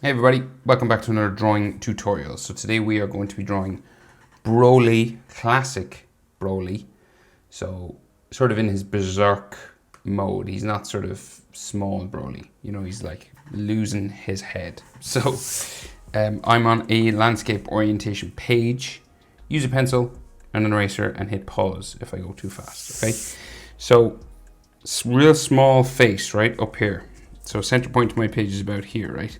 Hey everybody, welcome back to another drawing tutorial. So today we are going to be drawing Broly, classic Broly. So sort of in his berserk mode. He's not sort of small Broly, you know, he's like losing his head. So I'm on a landscape orientation page. Use a pencil and an eraser and hit pause if I go too fast, okay? So real small face right up here. So center point of my page is about here, right?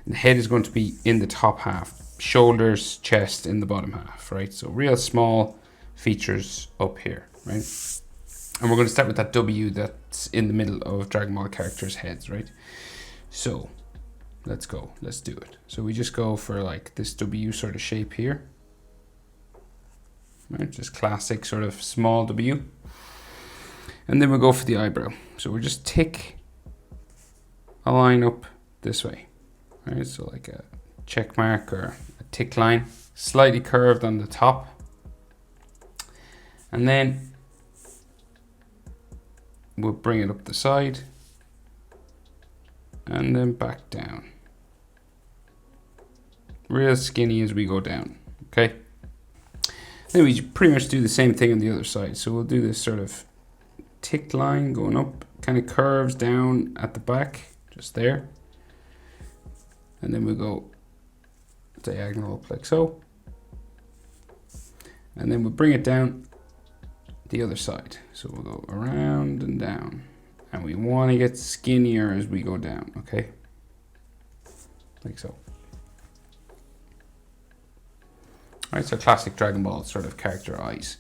And the head is going to be in the top half, shoulders, chest in the bottom half, right? So real small features up here, right? And we're going to start with that W that's in the middle of Dragon Ball characters' heads, right? So let's go, let's do it. So we just go for like this W sort of shape here, right? Just classic sort of small W. And then we'll go for the eyebrow. So we'll just tick a line up this way. Right, so like a check mark or a tick line, slightly curved on the top. And then we'll bring it up the side and then back down. Real skinny as we go down, okay? Then we pretty much do the same thing on the other side. So we'll do this sort of tick line going up, kind of curves down at the back, just there. And then we'll go diagonal up like so. And then we'll bring it down the other side. So we'll go around and down. And we want to get skinnier as we go down, okay? Like so. Alright, so classic Dragon Ball sort of character eyes.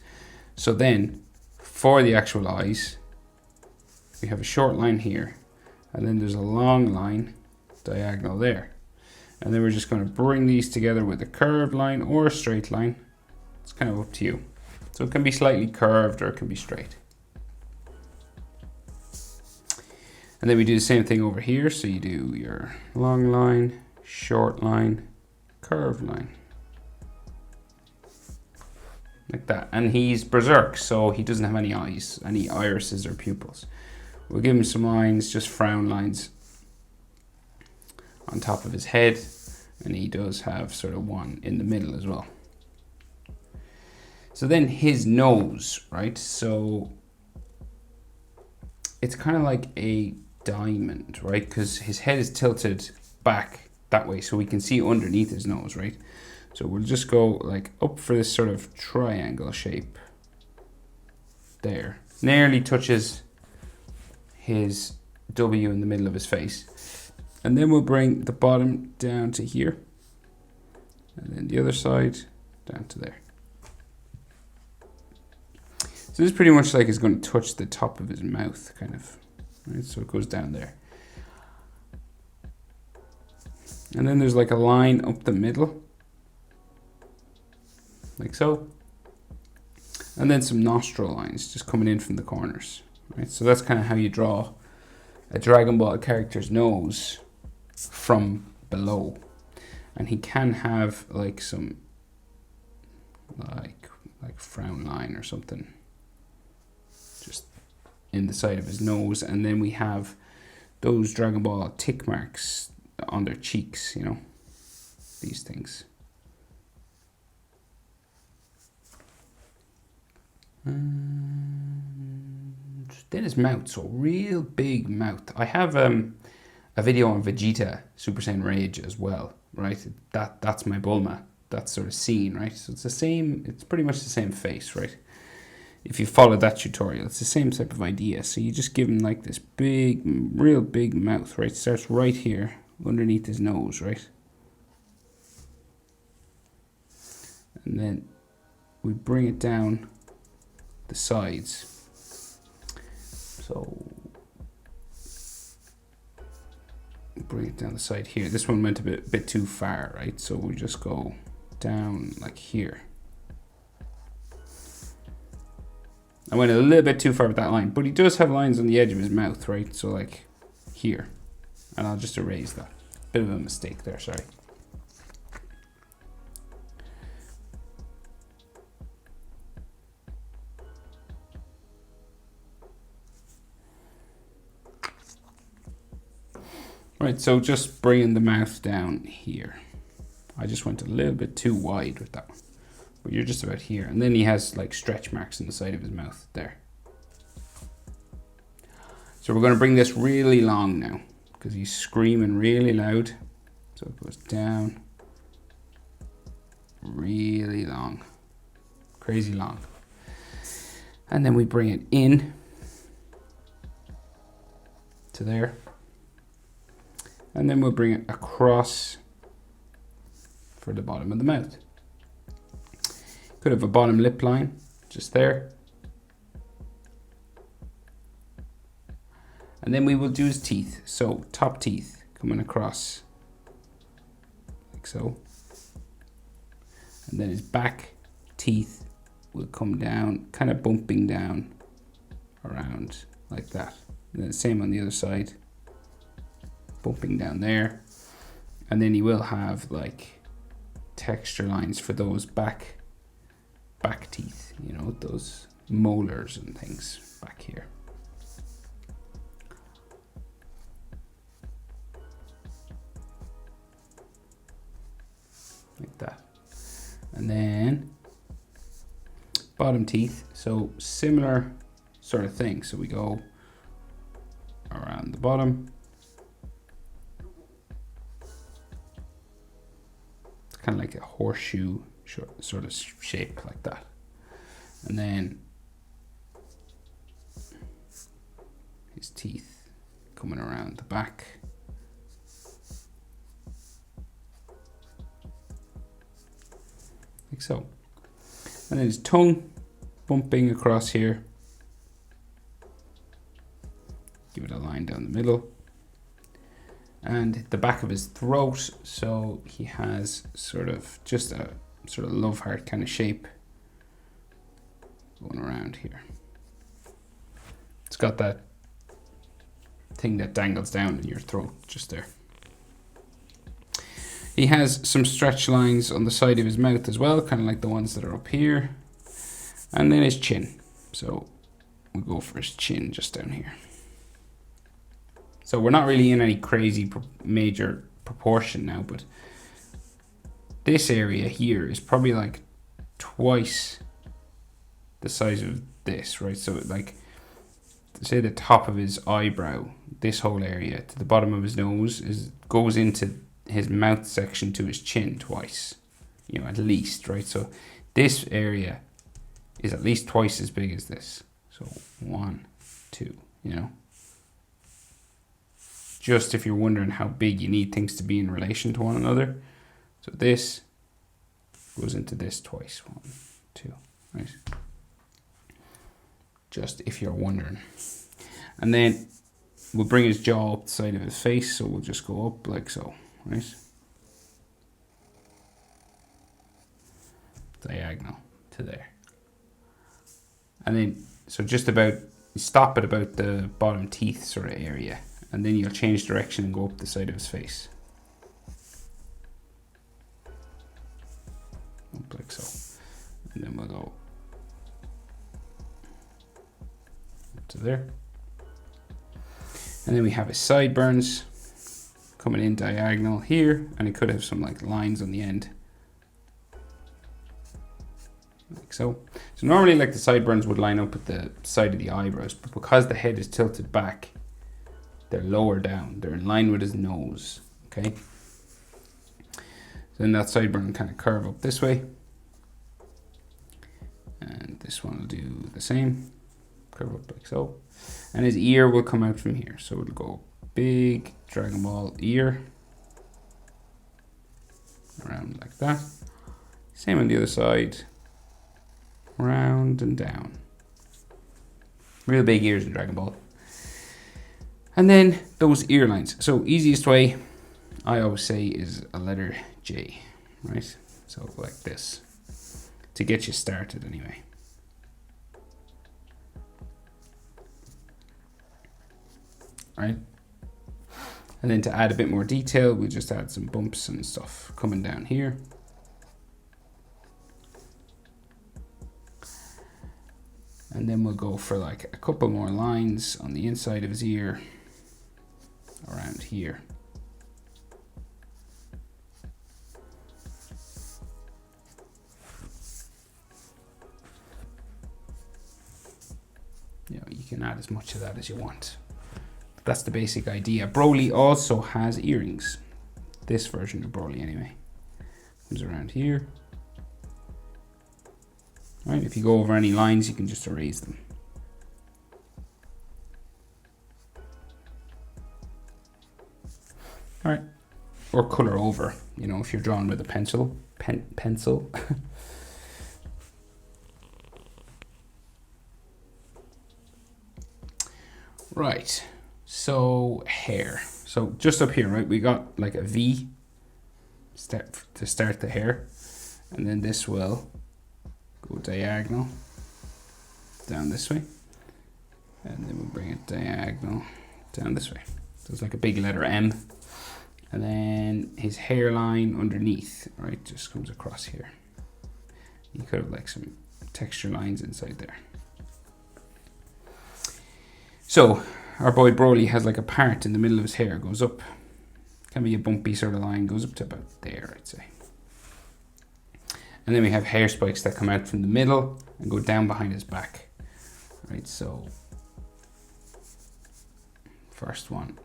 So then, for the actual eyes, we have a short line here. And then there's a long line diagonal there. And then we're just going to bring these together with a curved line or a straight line. It's kind of up to you. So it can be slightly curved or it can be straight. And then we do the same thing over here. So you do your long line, short line, curved line. Like that. And he's berserk, so he doesn't have any eyes, any irises or pupils. We'll give him some lines, just frown lines on top of his head, and he does have sort of one in the middle as well. So then his nose, right? So it's kind of like a diamond, right? Because his head is tilted back that way, so we can see underneath his nose, right? So we'll just go like up for this sort of triangle shape there. Nearly touches his W in the middle of his face. And then we'll bring the bottom down to here. And then the other side down to there. So this is pretty much like it's going to touch the top of his mouth, kind of. Right? So it goes down there. And then there's like a line up the middle. Like so. And then some nostril lines just coming in from the corners. Right? So that's kind of how you draw a Dragon Ball character's nose from below. And he can have like some like frown line or something just in the side of his nose. And then we have those Dragon Ball tick marks on their cheeks, you know, these things. And then his mouth, so real big mouth. I have a video on Vegeta Super Saiyan Rage as well, right? That's my Bulma, that sort of scene, right? So it's the same, it's pretty much the same face, right? If you follow that tutorial, it's the same type of idea. So you just give him like this big, real big mouth, right? It starts right here underneath his nose, right? And then we bring it down the sides. So bring it down the side here. This one went a bit too far, right? So we just go down like here. I went a little bit too far with that line, but he does have lines on the edge of his mouth, right? So like here, and I'll just erase that. Bit of a mistake there, sorry. Right, so just bringing the mouth down here. I just went a little bit too wide with that one. But you're just about here. And then he has like stretch marks on the side of his mouth there. So we're going to bring this really long now because he's screaming really loud. So it goes down really long, crazy long. And then we bring it in to there. And then we'll bring it across for the bottom of the mouth. Could have a bottom lip line just there. And then we will do his teeth. So top teeth coming across like so. And then his back teeth will come down, kind of bumping down around like that. And then same on the other side. Bumping down there, and then he will have like texture lines for those back teeth, you know, those molars and things back here. Like that. And then bottom teeth, so similar sort of thing. So we go around the bottom. Kind of like a horseshoe sort of shape like that. And then his teeth coming around the back. Like so. And then his tongue bumping across here. Give it a line down the middle. And the back of his throat, so he has sort of just a sort of love heart kind of shape going around here. It's got that thing that dangles down in your throat just there. He has some stretch lines on the side of his mouth as well, kind of like the ones that are up here. And then his chin, so we'll go for his chin just down here. So we're not really in any crazy major proportion now, but this area here is probably like twice the size of this, right? So like, say the top of his eyebrow, this whole area to the bottom of his nose goes into his mouth section to his chin twice, you know, at least, right? So this area is at least twice as big as this. So 1, 2, you know. Just if you're wondering how big you need things to be in relation to one another. So this goes into this twice. 1, 2, right? Just if you're wondering. And then we'll bring his jaw up the side of his face. So we'll just go up like so, right? Diagonal to there. And then, so just about, stop at about the bottom teeth sort of area. And then you'll change direction and go up the side of his face. Up like so. And then we'll go up to there. And then we have his sideburns coming in diagonal here. And it could have some like lines on the end. Like so. So normally like the sideburns would line up at the side of the eyebrows. But because the head is tilted back, they're lower down. They're in line with his nose, okay? So then that sideburn kind of curve up this way. And this one will do the same. Curve up like so. And his ear will come out from here. So it'll go big Dragonball ear. Around like that. Same on the other side. Round and down. Real big ears in Dragonball. And then those ear lines. So easiest way, I always say, is a letter J, right? So like this, to get you started anyway. Right? And then to add a bit more detail, we just add some bumps and stuff coming down here. And then we'll go for like a couple more lines on the inside of his ear. Around here. can add as much of that as you want. That's the basic idea. Broly also has earrings. This version of Broly anyway. Comes around here. Right, if you go over any lines, you can just erase them. All right, or color over, you know, if you're drawing with a pencil. Pencil. Right, so hair. So just up here, right, we got like a V to start the hair, and then this will go diagonal down this way, and then we'll bring it diagonal down this way. So it's like a big letter M, and then his hairline underneath, right, just comes across here. You could have like some texture lines inside there. So our boy Broly has like a part in the middle of his hair, goes up, can be a bumpy sort of line, goes up to about there, I'd say. And then we have hair spikes that come out from the middle and go down behind his back. Right, so first one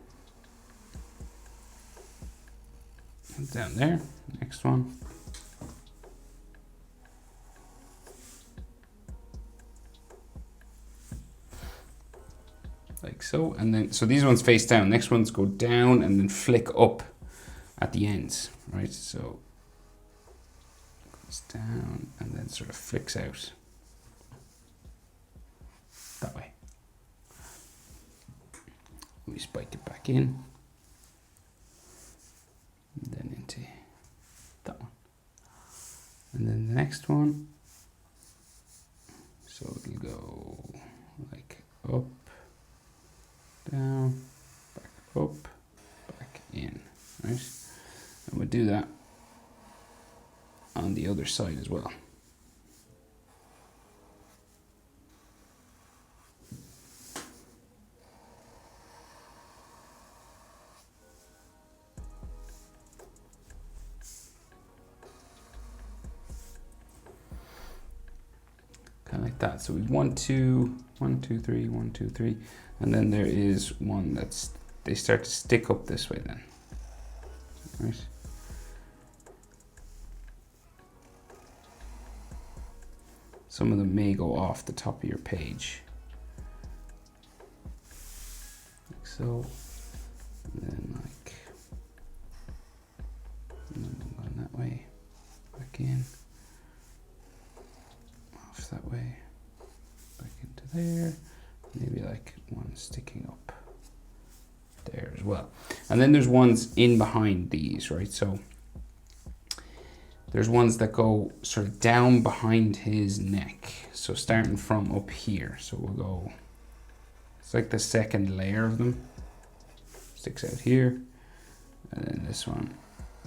down there, next one. Like so, and then, so these ones face down, next ones go down and then flick up at the ends, right? So goes down and then sort of flicks out that way. We spike it back in, and then into that one. And then the next one, so it'll go like up, down, back up, back in, right? And we'll do that on the other side as well. Kind of like that. So we 1, 2, 1, 2, 3, 1, 2, 3, and then there is one that's, they start to stick up this way then, right? Some of them may go off the top of your page, like so, and then like, and then going that way, back in, off that way, back into there, maybe like one sticking up there as well. And then there's ones in behind these, right? So there's ones that go sort of down behind his neck. So starting from up here. So we'll go, it's like the second layer of them. Sticks out here. And then this one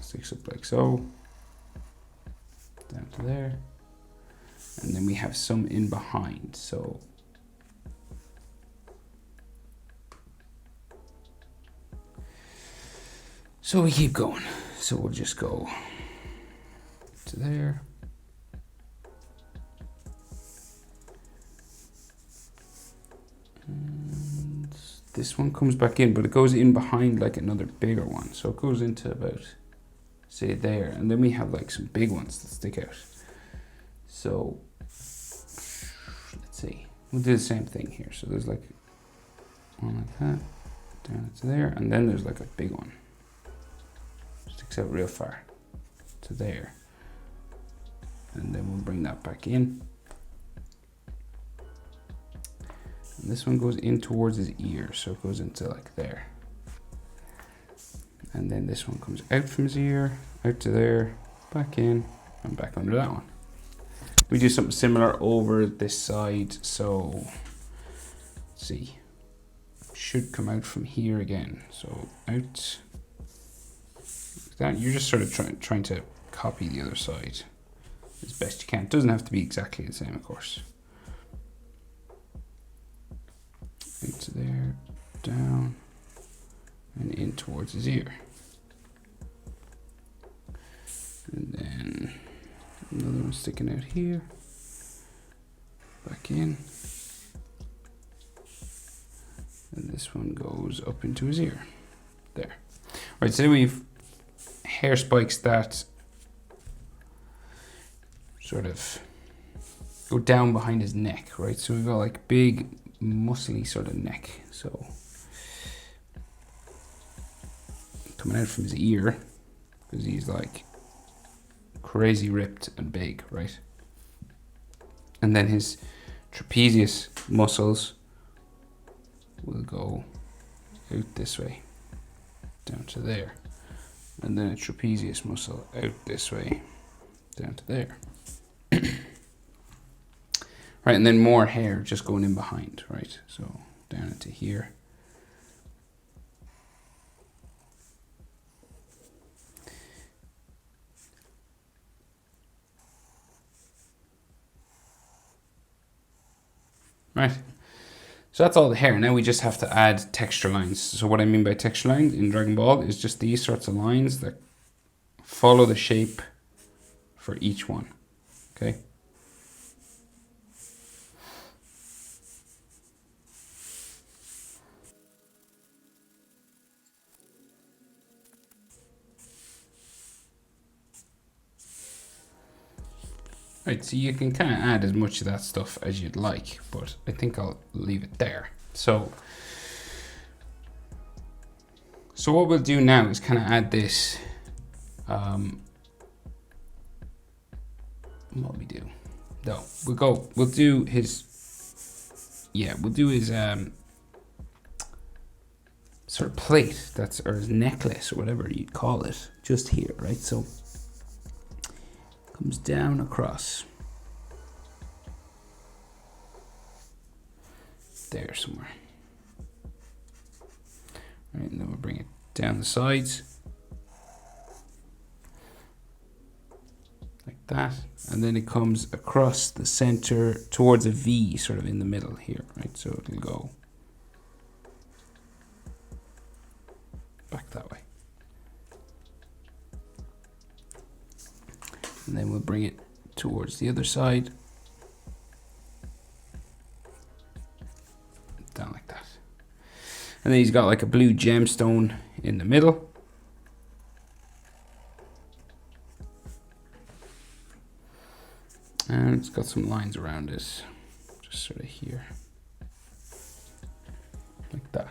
sticks up like so. Down to there. And then we have some in behind. So we keep going. So we'll just go to there. And this one comes back in, but it goes in behind like another bigger one. So it goes into about, say, there. And then we have like some big ones that stick out. So let's see. We'll do the same thing here. So there's like one like that, down to there, and then there's like a big one. Sticks out real far to there. And then we'll bring that back in. And this one goes in towards his ear, so it goes into like there. And then this one comes out from his ear, out to there, back in, and back under that one. We do something similar over this side, so let's see. Should come out from here again. So out. Like that. You're just sort of trying to copy the other side as best you can. It doesn't have to be exactly the same, of course. Into there, down, and in towards his ear. And then another one sticking out here. Back in. one goes up into his ear. There. Right, so then we've hair spikes that sort of go down behind his neck, right? So we've got like big, muscly sort of neck. So coming out from his ear, because he's like crazy ripped and big, right? And then his trapezius muscles will go out this way, down to there. And then a trapezius muscle out this way, down to there. Right, and then more hair just going in behind, right? So down into here. Right, so that's all the hair. Now we just have to add texture lines. So what I mean by texture lines in Dragon Ball is just these sorts of lines that follow the shape for each one, okay? Right, so you can kind of add as much of that stuff as you'd like, but I think I'll leave it there. So what we'll do now is kind of add this, what we do? No, we'll do his sort of plate, or his necklace or whatever you'd call it, just here, right? So comes down across there somewhere. Right, and then we'll bring it down the sides like that, and then it comes across the center towards a V, sort of in the middle here, right? So it'll go back that way. And then we'll bring it towards the other side, down like that. And then he's got like a blue gemstone in the middle. And it's got some lines around it, just sort of here, like that.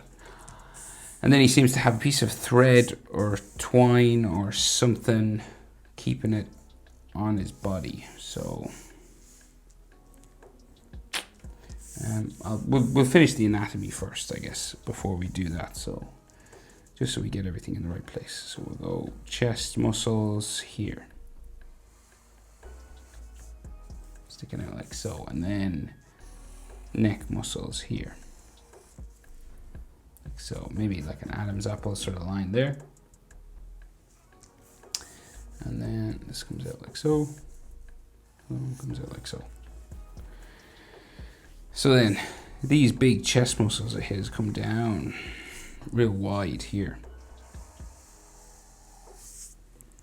And then he seems to have a piece of thread or twine or something keeping it on his body. So we'll finish the anatomy first, I guess, before we do that. So just so we get everything in the right place. So we'll go chest muscles here, sticking out like so, and then neck muscles here, like so. Maybe like an Adam's apple sort of line there. And then this comes out like so, comes out like so. So then these big chest muscles of his come down real wide here.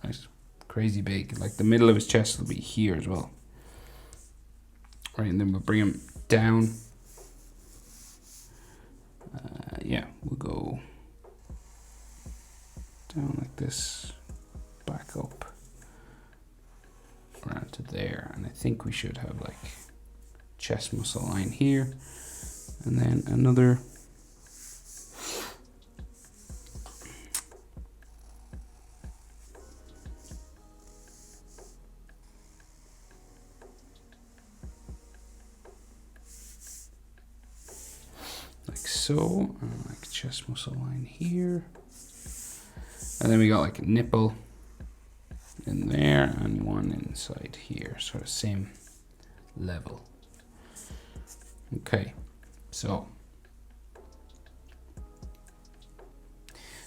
Nice, crazy big. Like the middle of his chest will be here as well. Right, and then we'll bring him down. Yeah, we'll go down like this, back up around to there, and I think we should have like chest muscle line here, and then another like so, and like chest muscle line here, and then we got like a nipple in there and one inside here, sort of same level. Okay, so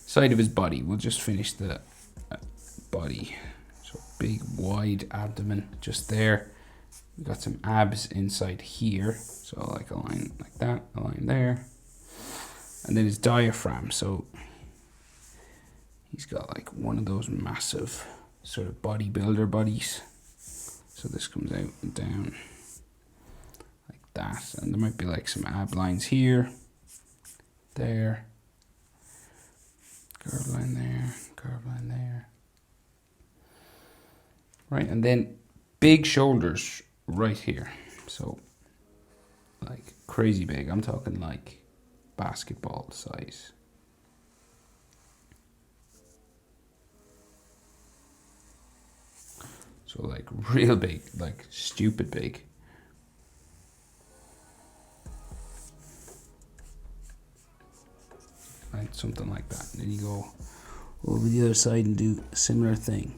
side of his body, we'll just finish the body. So big wide abdomen just there. We got some abs inside here, so like a line like that, a line there, and then his diaphragm. So he's got like one of those massive sort of bodybuilder bodies. So this comes out and down like that, and there might be like some ab lines here there, curve line there, curve line there. Right, and then big shoulders right here. So, like crazy big. I'm talking like basketball size. So like real big, like stupid big. Right, something like that. And then you go over the other side and do a similar thing.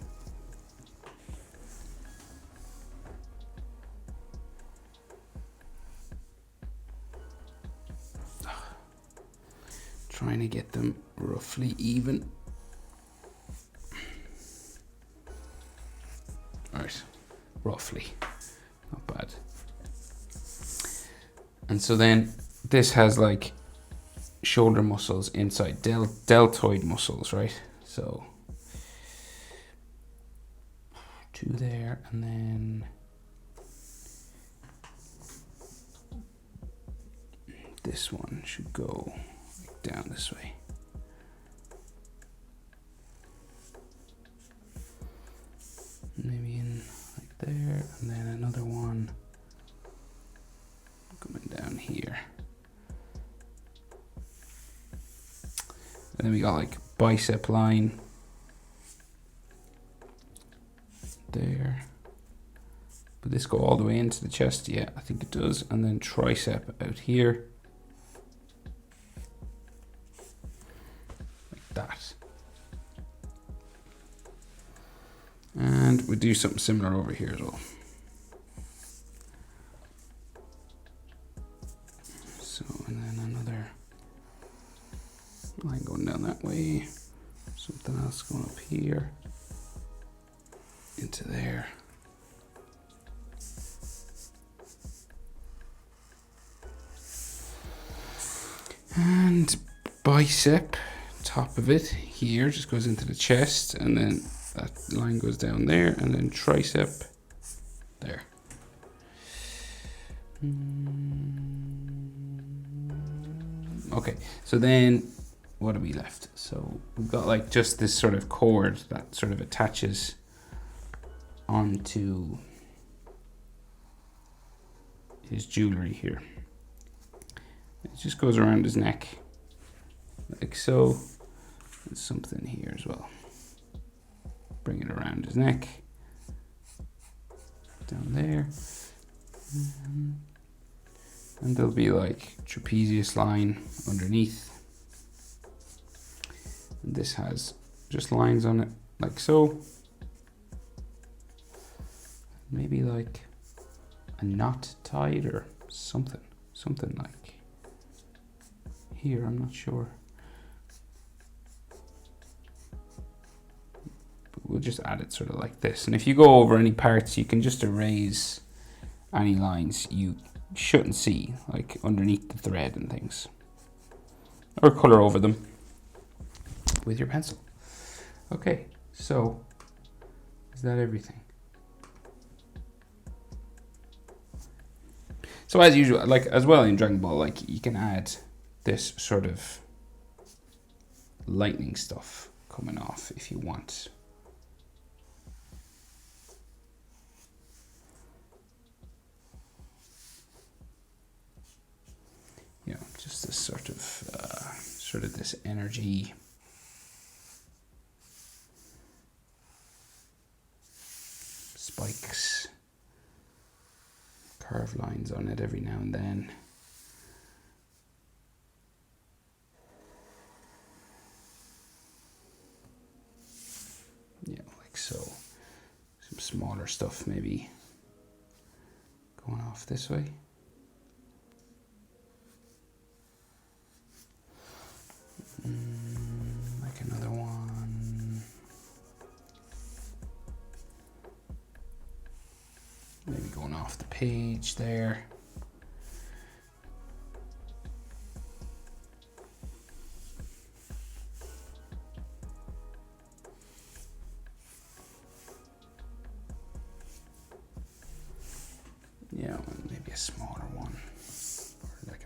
Trying to get them roughly even. Right, roughly, not bad. And so then this has like shoulder muscles inside, deltoid muscles, right? So 2 there, and then this one should go like down this way. Maybe in like there, and then another one coming down here. And then we got like bicep line there. But this go all the way into the chest? Yeah, I think it does. And then tricep out here. Like that. And we do something similar over here as well. So, and then another line going down that way. Something else going up here. Into there. And bicep, top of it here, just goes into the chest, and then that line goes down there, and then tricep there. Okay, so then what are we left? So we've got like just this sort of cord that sort of attaches onto his jewelry here. It just goes around his neck like so. There's something here as well. Bring it around his neck, down there, and there'll be like trapezius line underneath. And this has just lines on it like so. Maybe like a knot tied or something like here, I'm not sure. But we'll just add it sort of like this. And if you go over any parts, you can just erase any lines you shouldn't see, like underneath the thread and things. Or color over them with your pencil. Okay, so is that everything? So as usual, like as well in Dragon Ball, like you can add this sort of lightning stuff coming off if you want. You know, just this sort of this energy. Spikes, curve lines on it every now and then. Yeah, like so. Some smaller stuff maybe going off this way. Like another one. Maybe going off the page there. Yeah, maybe a smaller one. Or like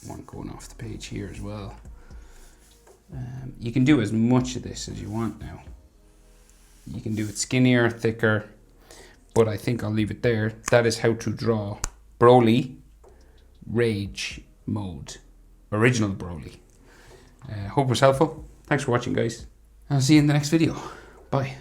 one going off the page here as well. you can do as much of this as you want now. You can do it skinnier, thicker, but I think I'll leave it there. That is how to draw Broly Rage Mode, original Broly. Hope it was helpful. Thanks for watching, guys. I'll see you in the next video. Bye.